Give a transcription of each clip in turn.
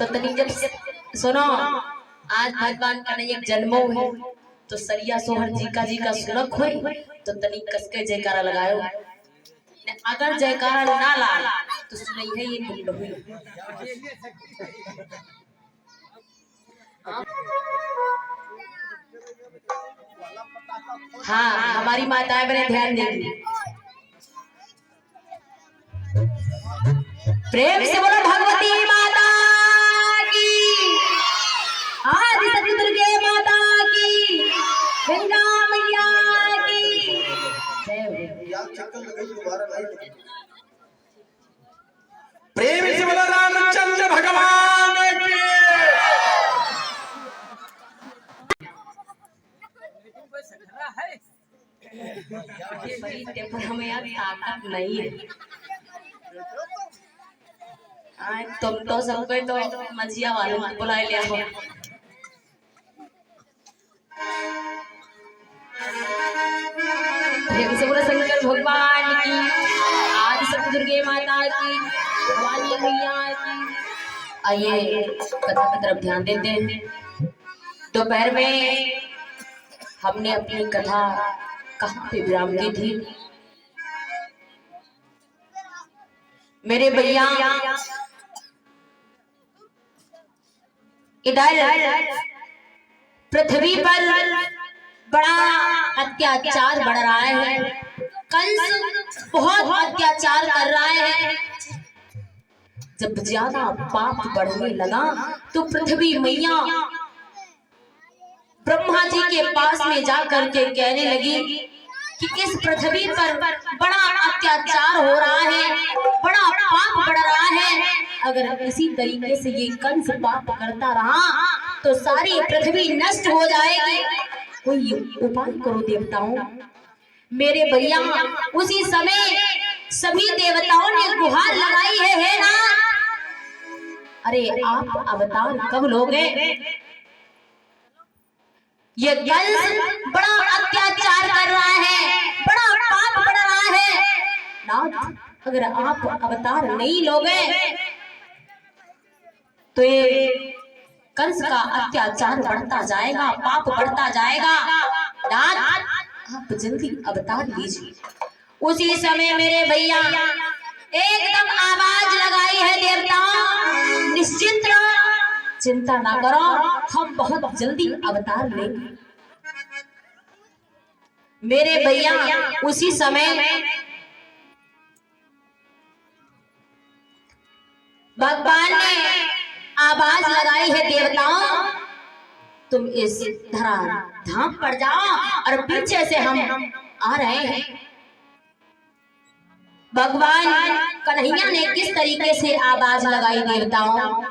तो तनी जब सुनो आज भगवान का नहीं एक जन्मो है तो सरिया सोहर जी का सुलख हो तो तनी कसके जयकारा लगायो। अगर जयकारा ना ला तो सुनई है ये मुंड हुई। हाँ हमारी माताएं बड़े ध्यान देंगी। प्रेम से बोलो भगवती माता की, आदि शक्ति दुर्गे माता की, गंगा मैया की। प्रेम से बोलो रामचंद्र भगवान की। हमें यार ताकत नहीं है। तुम तो सबको तो मजिया वालों को बुला लिया हो। प्रेम से बोलो शंकर भगवान की, आदि शक्ति दुर्गे माता की, भवानी मैया की। आइए कथा की तरफ ध्यान देते हैं। दोपहर में हमने अपनी कथा कहाँ पे विराम की थी? मेरे भैया इधर पृथ्वी पर बड़ा अत्याचार बढ़ रहा है। कंस बहुत अत्याचार कर रहा है। जब ज्यादा पाप बढ़ने लगा तो पृथ्वी मैया ब्रह्मा जी के पास में जाकर के कहने लगी कि इस पृथ्वी पर बड़ा अत्याचार हो रहा है, बड़ा पाप बढ़ रहा है। अगर इसी तरीके से ये कंस पाप करता रहा तो सारी पृथ्वी नष्ट हो जाएगी। कोई उपाय करो देवताओं। मेरे भैया उसी समय सभी देवताओं ने गुहार लगाई है ना। अरे आप अवतार कब लोगे? ये कंस बड़ा अत्याचार कर रहा है, बड़ा पाप बढ़ रहा है। नाथ अगर आप अवतार नहीं लोगे तो ये कंस का अत्याचार बढ़ता जाएगा, पाप बढ़ता जाएगा। नाथ आप जल्दी अवतार लीजिए। उसी समय मेरे भैया एकदम आवाज लगाई है, देवताओं निश्चिंत रहो, चिंता ना करो, हम बहुत जल्दी अवतार लेंगे। मेरे भैया उसी समय भगवान ने आवाज लगाई है, देवताओं तुम इस धरा धाम पर जाओ और पीछे से हम आ रहे हैं। भगवान कन्हैया ने किस तरीके से आवाज लगाई देवताओं?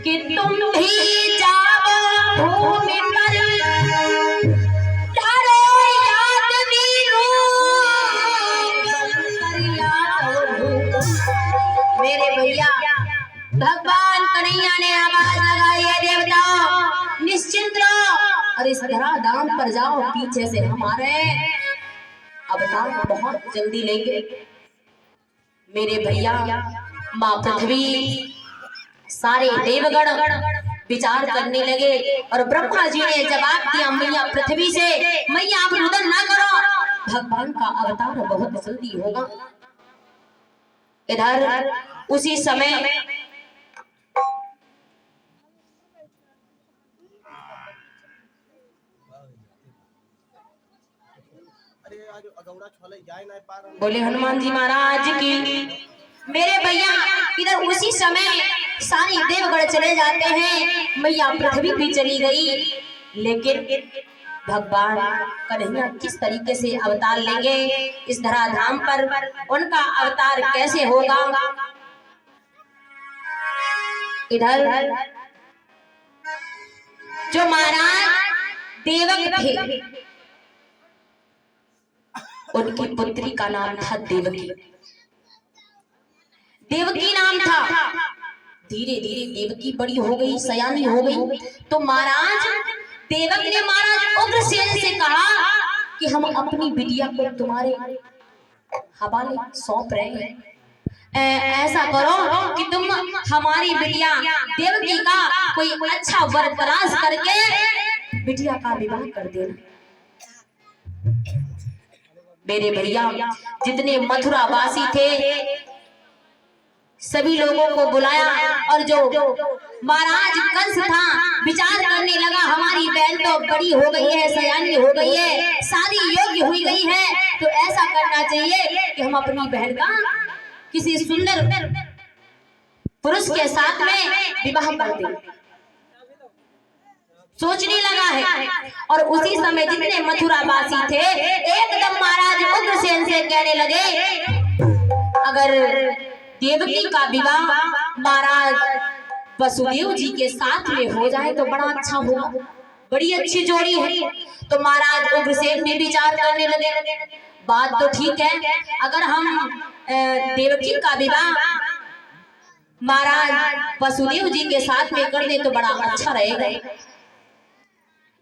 कि तुम भी जाओ भूमि पर, तारो याद वीरू मेरे भैया भगवान कन्हैया ने आवाज लगाई है, देवताओं निश्चिंत रहो और इस धराधाम पर जाओ, पीछे से हम आ रहे हैं, अवतार बहुत जल्दी लेंगे। मेरे भैया माँ पृथ्वी सारे देवगण विचार करने लगे और ब्रह्मा जी ने जवाब दिया, मैया पृथ्वी से, मैया आप रुदन ना करो, भगवान का अवतार बहुत जल्दी होगा। इधर उसी समय बोले हनुमान जी महाराज की। मेरे भैया इधर उसी समय सारी देवगण चले जाते हैं, मैया पृथ्वी भी चली गई। लेकिन भगवान कन्हैया किस तरीके से अवतार लेंगे इस धराधाम पर, उनका अवतार कैसे होगा? इधर जो महाराज देवक थे उनकी पुत्री का नाम था देवकी। देवकी नाम था। धीरे धीरे देवकी बड़ी हो गई, सयानी हो गई, तो महाराज देवक ने महाराज उग्रसेन से कहा कि हम अपनी बिटिया को तुम्हारे हवाले सौंप रहे हैं। ऐसा करो कि तुम हमारी बिटिया देवकी का कोई अच्छा वर तलाश करके बिटिया का विवाह कर देना। मेरे भैया जितने मथुरा वासी थे सभी लोगों को बुलाया और जो महाराज कंस था विचार करने लगा हमारी बहन तो बड़ी हो गई है, सयानी हो गई है, शादी योग्य हुई गई है, तो ऐसा करना चाहिए कि हम अपनी बहन का किसी सुंदर पुरुष के साथ में विवाह कर दें। सोचने लगा है और उसी समय जितने मथुरा वासी थे एकदम महाराज उग्रसेन से कहने लगे अगर देवकी का विवाह महाराज वसुदेव जी के साथ में हो जाए तो बड़ा अच्छा होगा, बड़ी अच्छी जोड़ी है। तो महाराज उग्रसेन भी विचार करने लगे बात तो ठीक है, अगर हम देवकी का विवाह महाराज वसुदेव जी के साथ में कर दे तो बड़ा अच्छा रहेगा।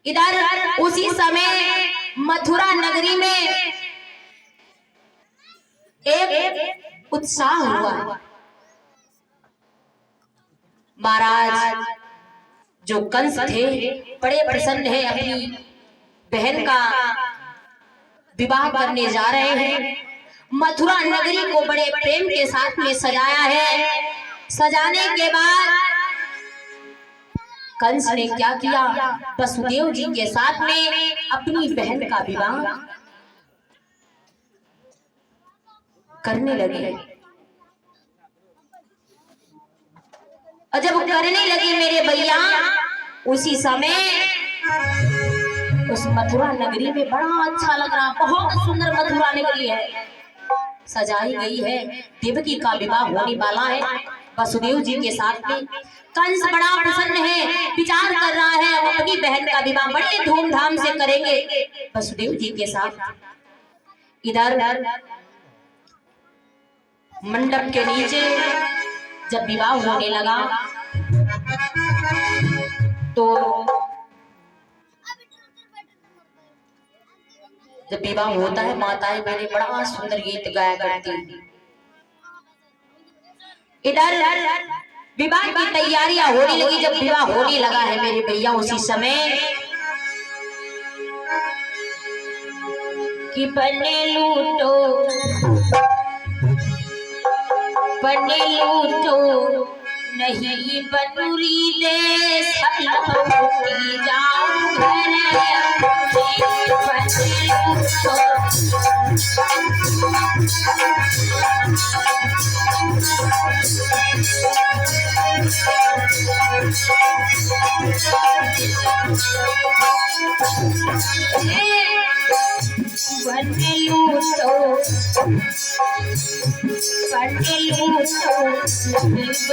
इधर उसी समय मथुरा नगरी में एक उत्साह हुआ। महाराज जो कंस थे बड़े प्रसन्न है, अपनी बहन का विवाह करने जा रहे हैं। मथुरा नगरी को बड़े प्रेम के साथ में सजाया है। सजाने के बाद कंस ने क्या किया, वसुदेव जी के साथ में अपनी बहन का विवाह करने लगे। और जब करने लगे मेरे भैया उसी समय उस मथुरा नगरी में बड़ा अच्छा लग रहा, बहुत सुंदर मथुरा नगरी है, सजाई गई है, देवकी का विवाह होने वाला है वसुदेव जी के साथ में। कंस बड़ा प्रसन्न है, विचार कर रहा है हम अपनी बहन का विवाह बड़े धूमधाम से करेंगे वसुदेव जी के साथ। इधर मंडप के नीचे जब विवाह होने लगा तो जब विवाह होता है माताएं बहनें बड़ा सुंदर गीत गाया करती। इधर विवाह की तैयारियां होने लगी। जब विवाह होने लगा है मेरे भैया उसी समय कि बने लूटो नहीं बनुरी दे सलौटी जाऊं घर बने लूटो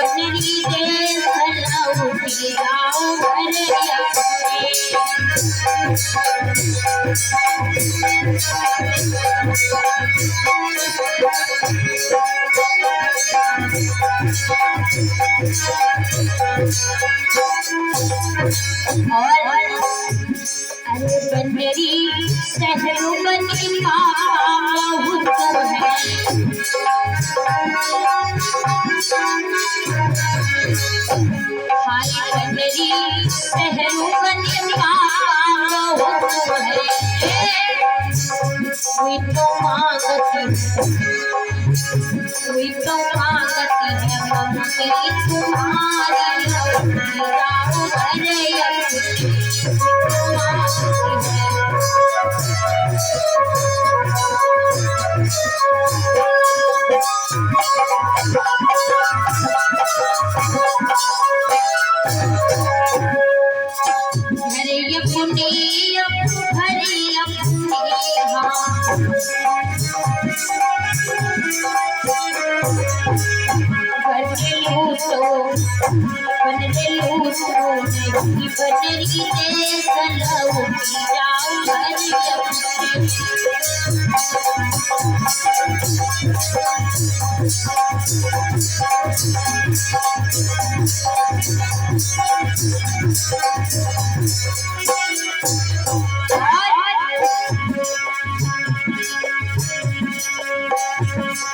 बनरी दे सलौटी जाऊं अरे बनरी शहरों बनी बहुत हाय बनरी शहरों बनी बहुत कोई तो मांगती है मम्मी तुम्हारी राम हरे अपने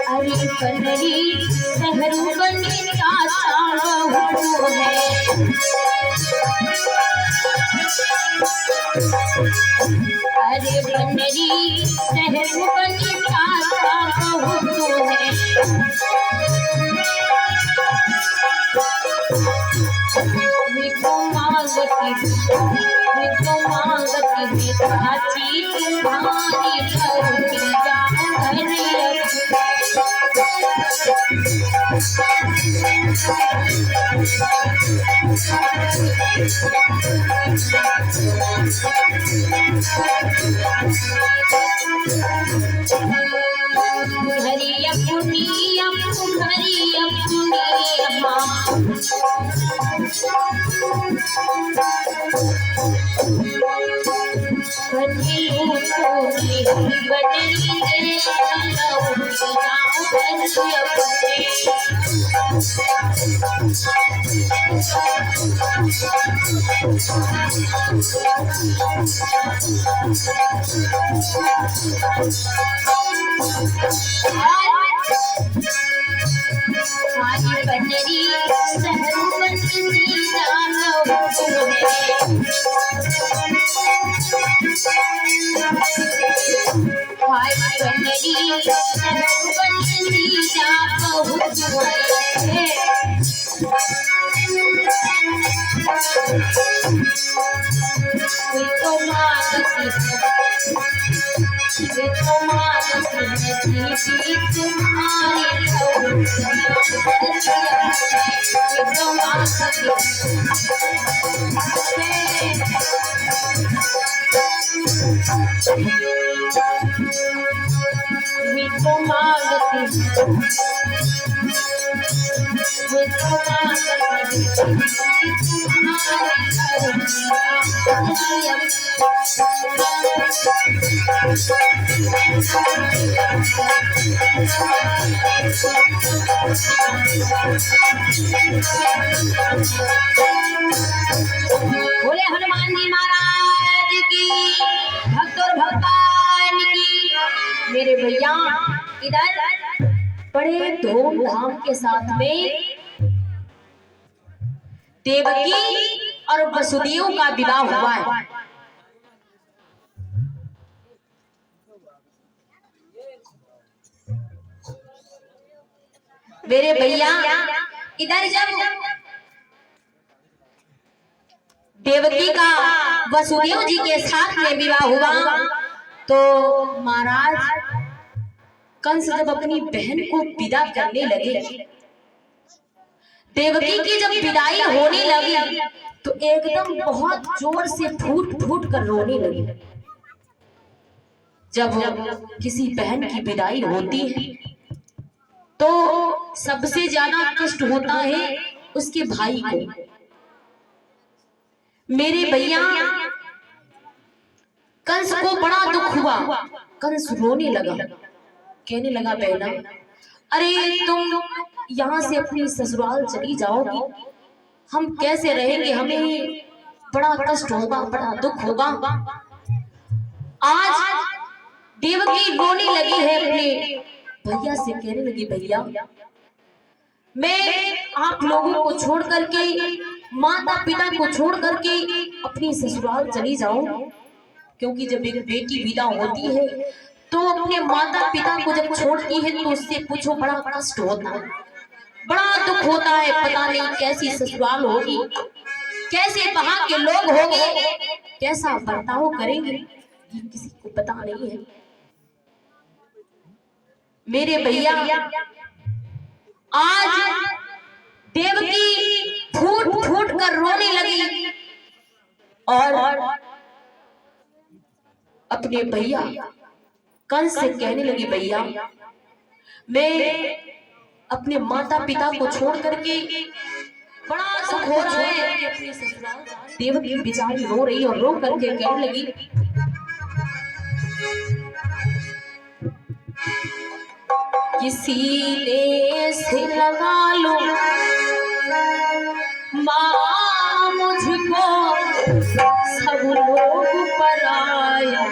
अरे बनरी शहरू बनी चाचा बहू है। अरे बनरी शहरू बनी चाचा बहू है। मिठो मांगती चाची तुम्हारी लौटी जाऊं घर हरी अपनी बनरी शहरू बनी चाचा बहू है। हाय बनरी शहरू बनी चाचा बहू है। तो मांगती तुम्हारी बोले हनुमान जी महाराज की, भक्त और भगवान की। मेरे भैया इधर बड़े धूमधाम के साथ में देवकी और वसुदेव का विवाह हुआ है। मेरे भैया इधर जब देवकी का वसुदेव जी के साथ में विवाह हुआ तो महाराज कंस जब अपनी बहन को विदा करने लगे, देवकी की जब विदाई होने लगी तो एकदम बहुत जोर से फूट फूट कर रोने लगी। जब किसी बहन की विदाई होती है तो सबसे ज्यादा कष्ट होता है उसके भाई को। मेरे भैया कंस को बड़ा दुख हुआ, कंस रोने लगा, कहने लगा बहना अरे तुम यहाँ से अपनी ससुराल चली जाओगी, हम कैसे रहेंगे, हमें बड़ा कष्ट होगा, बड़ा दुख होगा। आज देवकी रोने लगी है, अपने भैया से कहने लगी भैया मैं आप लोगों को छोड़ करके, माता पिता को छोड़ करके अपनी ससुराल चली जाऊं, क्योंकि जब एक बेटी विदा होती है तो अपने माता पिता को जब छोड़ती है तो उससे पूछो बड़ा कष्ट होता है, बड़ा दुख होता है। पता नहीं कैसी ससुराल होगी, कैसे वहां के लोग होंगे, कैसा बर्ताव करेंगे, ये किसी को पता नहीं है। मेरे भैया आज देवकी फूट फूट कर रोने लगी और अपने भैया कंस से कहने लगी भैया मैं अपने माता पिता को छोड़ करके, बड़ा दुख हो रहा है अपने ससुराल। देवकी बेचारी रो रही और रो करके कहने लगी सीने से लगा लो माँ मुझको, सब लोग पराया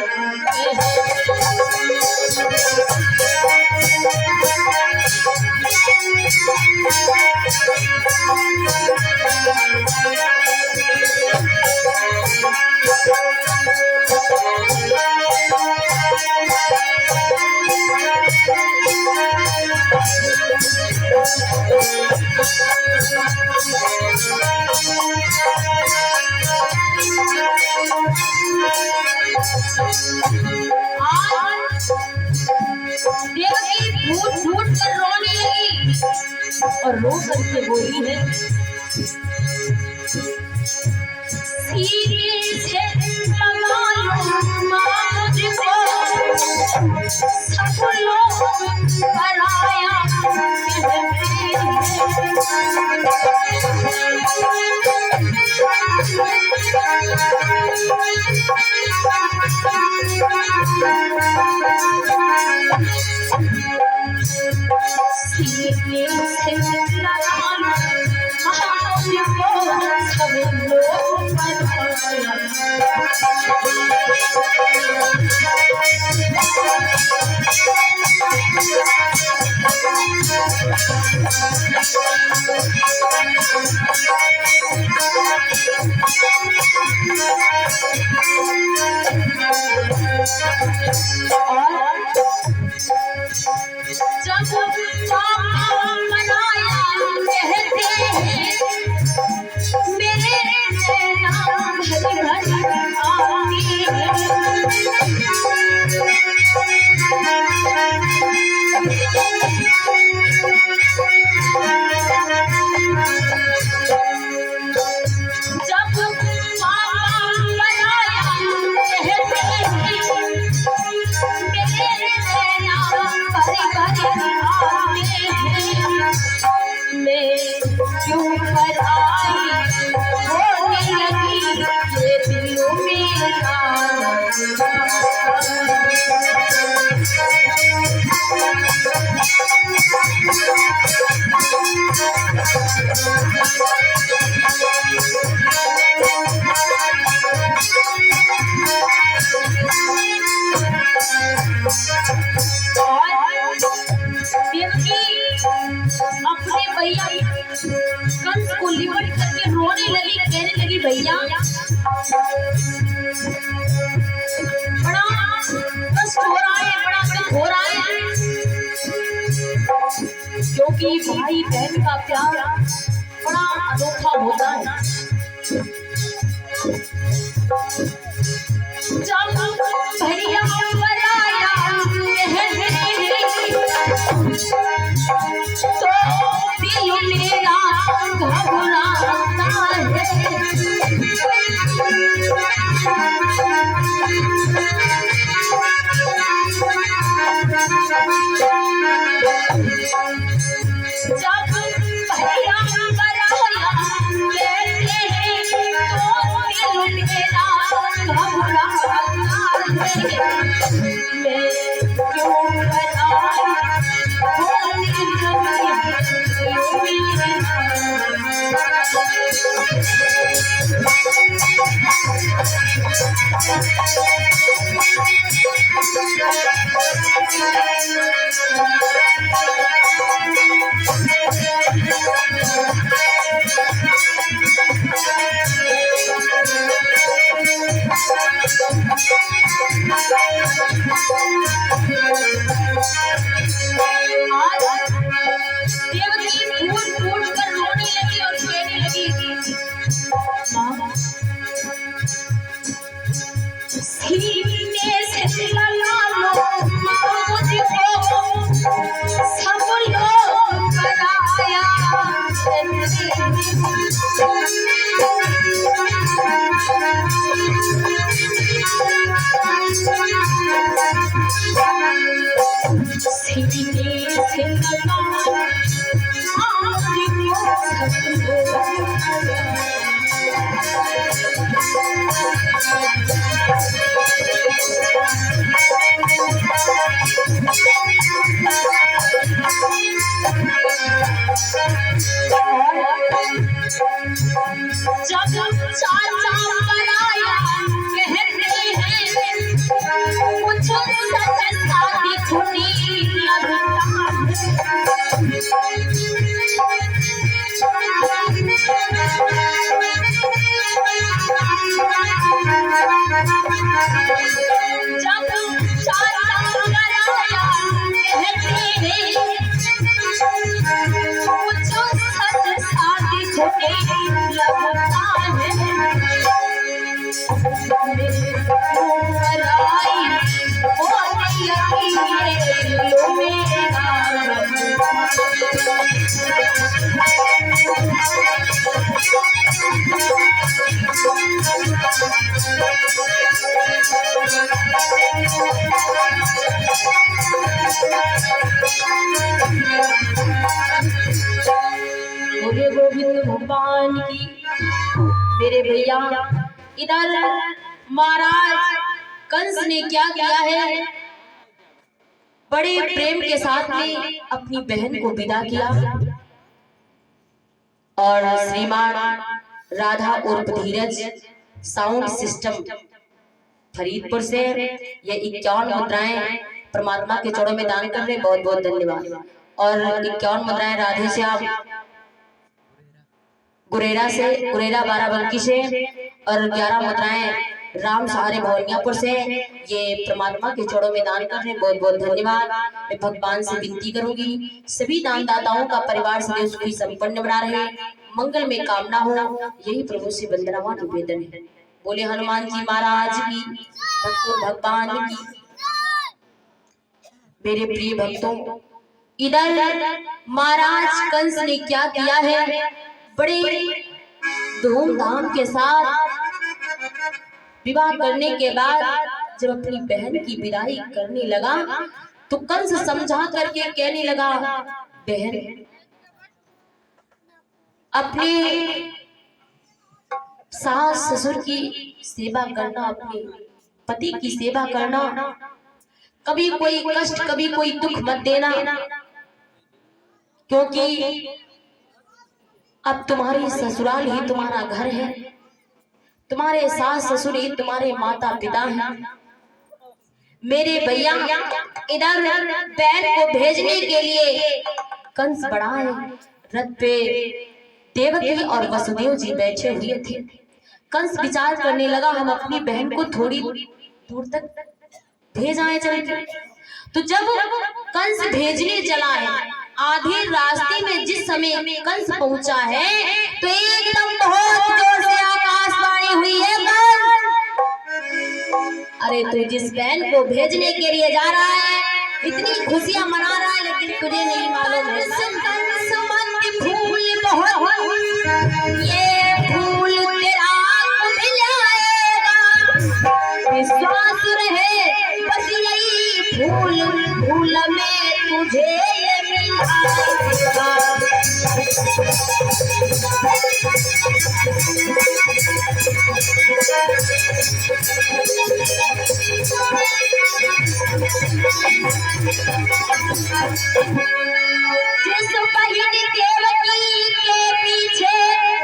देवकी फूट फूट कर रोने लगी और रो करके बोली है, सीने से लगा लो मुझको, सब लोग पराया सीने से लगा लो मुझको, सब लोग पराया। जब पापा मनाया कहते हैं, मेरे नाम भरी भरी आती जब पापा मनाया कहते हैं, मेरे नाम भरी भरी आती मैं क्यों पर आई होने लगी ये दिलों में अपने भैया कंस को लिपट करके रोने लगी, कहने लगी, भैया बड़ा कष्ट हो रहा है, बड़ा दुख हो रहा है, क्योंकि भाई बहन का प्यार बड़ा अनोखा होता है। जब भैया पराया तो दिल मेरा घबराता जब भैया पराया तो दिल मेरा घबराता मैं क्यों देवकी फूट फूट कर रोने लगी और कहने लगी, सीने से लगा लो मुझको, सब लोग पराया सीने से लगा जब चाचा पराया कहते हैं, कुछ सच शादी खुली लगता जब चाचा पराया कहते हैं, कुछ सच शादी खुली लगता है। बोले गोविंद भगवान की। मेरे भैया इधर महाराज कंस ने क्या किया है, बड़े प्रेम के साथ में अपनी बहन को विदा किया और श्रीमान राधा उर्फ धीरज साउंड सिस्टम फरीदपुर से ये 51 मुद्राएं परमात्मा के चरणों में दान कर रहे, बहुत बहुत धन्यवाद। और 51 मुद्राएं राधे श्याम गुरेरा बाराबंकी से और 11 मुद्राएं राम सहारे भवनियापुर से ये परमात्मा के चरणों में दान कर रहे, बहुत बहुत धन्यवाद। मैं भगवान से विनती करूंगी सभी दानदाताओं का परिवार सदैव सुखी संपन्न बना रहे, मंगल में कामना हो, यही प्रभु से वंदना निवेदन है। बोले हनुमान जी महाराज की, भगवान की। मेरे प्रिय भक्तों, इधर महाराज कंस ने क्या किया है, बड़े धूमधाम के साथ विवाह करने के बाद जब अपनी बहन की विदाई करने लगा तो कंस समझा करके कहने लगा, बहन अपने सास ससुर की सेवा करना, अपने पति की सेवा करना, कभी कोई कष्ट कभी कोई दुख मत देना, क्योंकि अब तुम्हारी ससुराल ही तुम्हारा घर है, तुम्हारे सास ससुर ही तुम्हारे माता पिता हैं। मेरे भैया इधर बहन को भेजने के लिए कंस बड़ा है, रथ पे देवकी और वसुदेव जी बैठे हुए थे। कंस विचार करने लगा, हम अपनी बहन को थोड़ी दूर तक भेज आए चलकर। तो जब कंस भेजने चला है, आधे रास्ते में जिस समय कंस पहुंचा है तो एकदम बहुत जोर से आकाशवाणी हुई है, अरे तू जिस बहन को भेजने के लिए जा रहा है इतनी खुशियां मना रहा है, लेकिन तुझे नहीं मालूम है फूल बहुत ये फूल तेरा मिलाएगा, विश्वास रहे बस यही फूल फूल में तुझे ये मिलाएगा। जिस बहिन देवकी के पीछे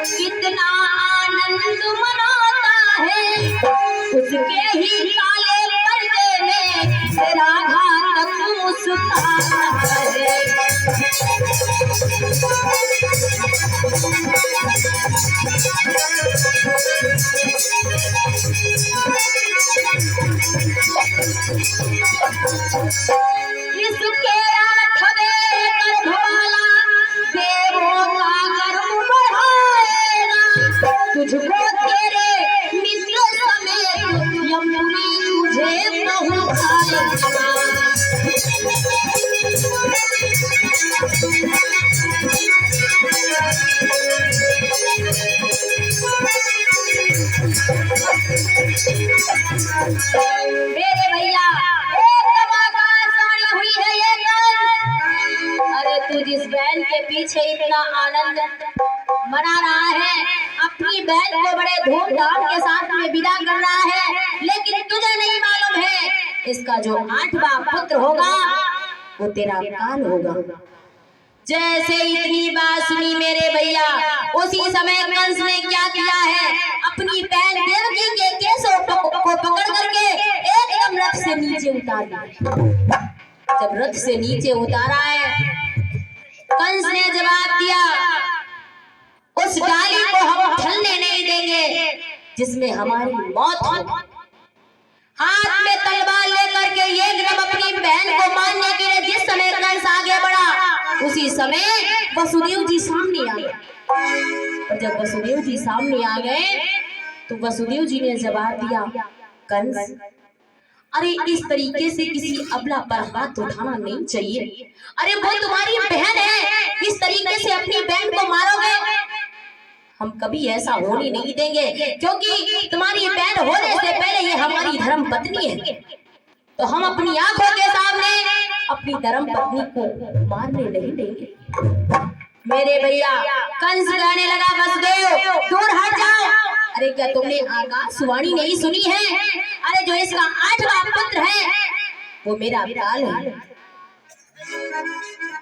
कितना आनंद मनाता है, उसके ही काले पर्दे में तेरा घातक मुस्कुराता है। इसके अथवे गर्भवाला देवों का गर्व बढ़ाएगा, तुझको तेरे मित्र समेत यमुनी तुझे पहुंचाएगा। मेरे भैया एकदम आकाशवाणी हुई है ये कंस, अरे तू जिस बहन के पीछे इतना आनंद मना रहा है, अपनी बहन को बड़े धूमधाम के साथ में विदा कर रहा है, लेकिन तुझे नहीं मालूम है इसका जो 8वां पुत्र होगा वो तेरा काल होगा। जैसे इतनी बात सुनी मेरे भैया, उसी समय कंस ने क्या किया है, अपनी बहन देवकी के केसों को पकड़ करके एकदम रथ से नीचे उतार दिया। जब रथ से नीचे उतारा है, कंस ने जवाब दिया, उस डाली को हम ढलने नहीं देंगे जिसमें हमारी मौत हो। हाथ में तलवार लेकर के एकदम अपनी बहन को मारने के लिए जिस समय कंस आगे बढ़ा, उसी समय वसुदेव जी सामने आ गए। और जब वसुदेव जी सामने आ गए तो वसुदेव जी ने जवाब दिया, कंस अरे इस तरीके से किसी अबला पर हाथ उठाना नहीं चाहिए, अरे वो तुम्हारी बहन है, इस तरीके से अपनी बहन को मारोगे, हम कभी ऐसा होने नहीं देंगे, क्योंकि तुम्हारी बहन होने से पहले ये हमारी धर्म पत्नी है। तो हम अपनी आंखों के सामने अपनी धर्म पत्नी को मारने नहीं देंगे। मेरे भैया कंस कहने लगा वसुदेव दूर हट जाओ। अरे क्या तुमने आकाशवाणी नहीं सुनी है? अरे जो इसका 8वां पुत्र है वो मेरा काल है।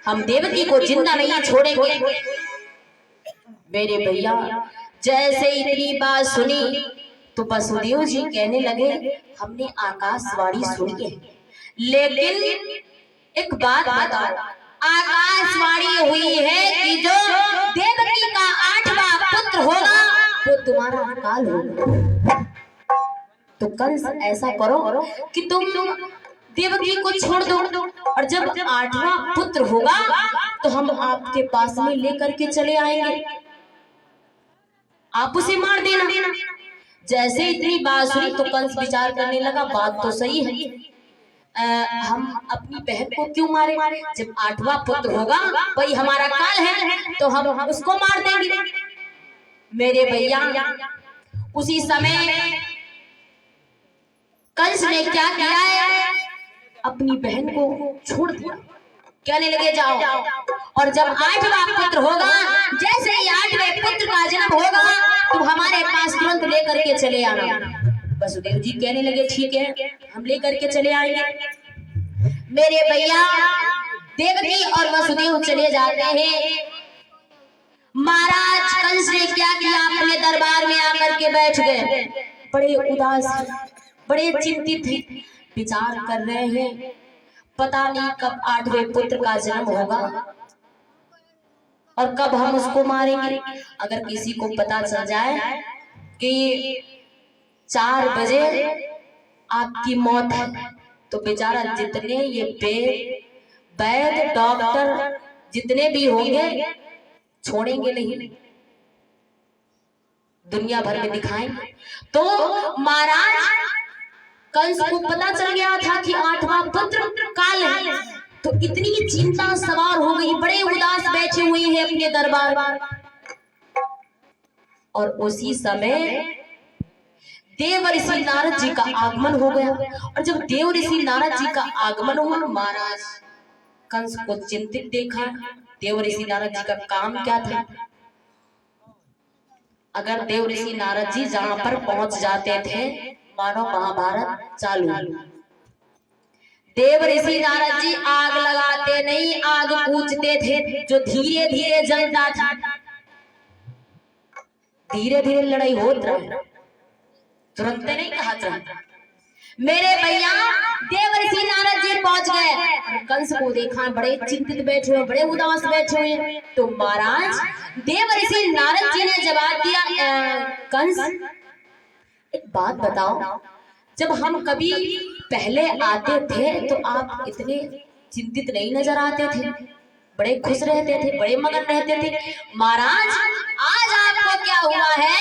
हम देवकी को जिंदा नहीं छोड़ेंगे। मेरे भैया जैसे इतनी बात सुनी तो वसुदेव जी कहने लगे हमने आकाशवाणी सुनी है, लेकिन एक बात बताओ, आकाशवाणी हुई है कि जो देवकी का 8वां पुत्र होगा वो तुम्हारा काल होगा। तो कंस ऐसा करो कि तुम देवकी को छोड़ दो और जब 8वां पुत्र होगा तो हम आपके पास में लेकर के चले आएंगे, आप उसे मार देना। जैसे इतनी बात सुनी तो कंस विचार करने लगा बात तो सही है, हम अपनी बहन को क्यों मारे? जब 8वां पुत्र होगा वही हमारा काल है तो हम उसको मार देंगे। मेरे भैया उसी समय कंस ने क्या किया है, अपनी बहन को छोड़ दिया। कहने लगे जाओ, और जब 8वां पुत्र होगा, जैसे ही 8वें पुत्र का जन्म होगा तुम हमारे पास तुरंत लेकर के चले आना। वसुदेव जी कहने लगे ठीक है हम लेकर के चले आएंगे। मेरे भैया देवकी और वसुदेव चले जाते हैं। महाराज कंस ने क्या किया, अपने दरबार में आकर के बैठ गए, बड़े उदास बड़े चिंतित विचार कर रहे हैं, पता नहीं कब 8वें पुत्र का जन्म होगा और कब हम उसको मारेंगे। अगर किसी को पता चल जाए कि 4 बजे आपकी मौत है तो बेचारा जितने ये वैद्य डॉक्टर जितने भी होंगे छोड़ेंगे नहीं, दुनिया भर में दिखाएंगे। तो महाराज कंस को पता चल गया था कि 8वां पुत्र काल है, तो इतनी चिंता सवार हो गई, बड़े उदास बैठे हुए हैं अपने दरबार। और उसी समय देव ऋषि नारद जी का आगमन हो गया। और जब देव ऋषि नारद जी का आगमन हुआ, महाराज कंस को चिंतित देखा। देव ऋषि नारद जी का काम क्या था? अगर देव ऋषि नारद जी जहां पर पहुंच जाते थे मानो महाभारत चालू। देव ऋषि नारद जी आग लगाते नहीं, आग पूजते थे जो धीरे धीरे जलता था। धीरे धीरे लड़ाई होत रहा, तुरंत नहीं कहा था। मेरे भैया देव ऋषि नारद जी पहुंच गए, कंस को देखा बड़े चिंतित बैठे हुए, बड़े उदास बैठे हुए। तो महाराज देव ऋषि नारद जी ने जवाब दिया, कंस एक बात बताओ, जब हम कभी पहले आते थे तो आप इतने चिंतित नहीं नजर आते थे, बड़े खुश रहते थे, बड़े मगन रहते थे। महाराज आज आपको क्या हुआ है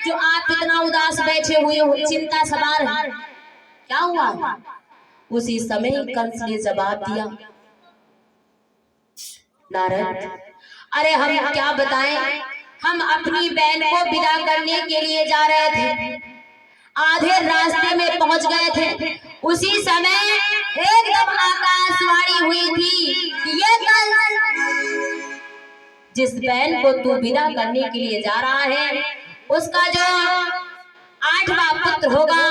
जो आप इतना उदास बैठे हुए हो, चिंता सवार है, क्या हुआ? उसी समय कंस ने जवाब दिया, नारद अरे हम क्या बताएं, हम अपनी बहन को विदा करने के लिए जा रहे थे, आधे रास्ते में पहुंच गए थे, उसी समय एकदम आकाशवाणी हुई थी, ये कंस जिस बहन को तू विदा करने के लिए जा रहा है उसका जो 8वां पुत्र होगा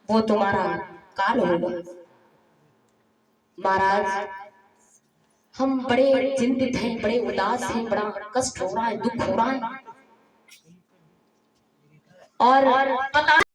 वो तुम्हारा काल होगा। महाराज हम बड़े चिंतित हैं, बड़े उदास हैं, बड़ा कष्ट हो रहा है, दुख हो रहा है, और पता